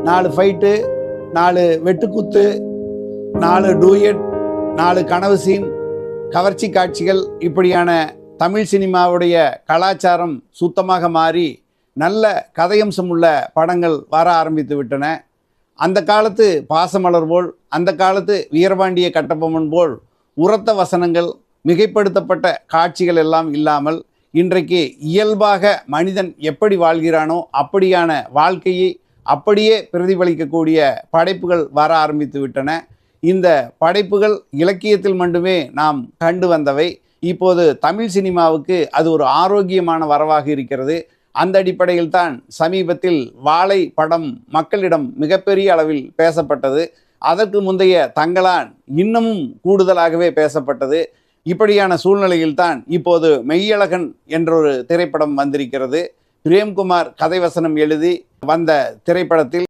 4 fight, 4 வெட்டுக்குத்து, 4 duet, 4 கனவு scene, கவர்ச்சி காட்சிகள், இப்படியான தமிழ் சினிமாவுடைய கலாச்சாரம் சுத்தமாக மாறி நல்ல கதையம்சம் உள்ள படங்கள் வர ஆரம்பித்து விட்டன. அந்த காலத்து பாசமலர் போல், அந்த காலத்து வீரபாண்டிய கட்டபொம்மன் போல் உரத்த வசனங்கள், மிகைப்படுத்தப்பட்ட காட்சிகள் எல்லாம் இல்லாமல் இன்றைக்கு இயல்பாக மனிதன் எப்படி வாழ்கிறானோ அப்படியான வாழ்க்கையை அப்படியே பிரதிபலிக்கக்கூடிய படைப்புகள் வர ஆரம்பித்து விட்டன. இந்த படைப்புகள் இலக்கியத்தில் மட்டுமே நாம் கண்டு வந்தவை. இப்போது தமிழ் சினிமாவுக்கு அது ஒரு ஆரோக்கியமான வரவாக இருக்கிறது. அந்த அடிப்படையில் தான் சமீபத்தில் வாழை படம் மக்களிடம் மிகப்பெரிய அளவில் பேசப்பட்டது. அதற்கு முந்தைய தங்கலான் இன்னமும் கூடுதலாகவே பேசப்பட்டது. இப்படியான சூழ்நிலையில்தான் இப்போது மெய்யழகன் என்றொரு திரைப்படம் வந்திருக்கிறது. பிரேம்குமார் கதை வசனம் எழுதி வந்த திரைப்படத்தில்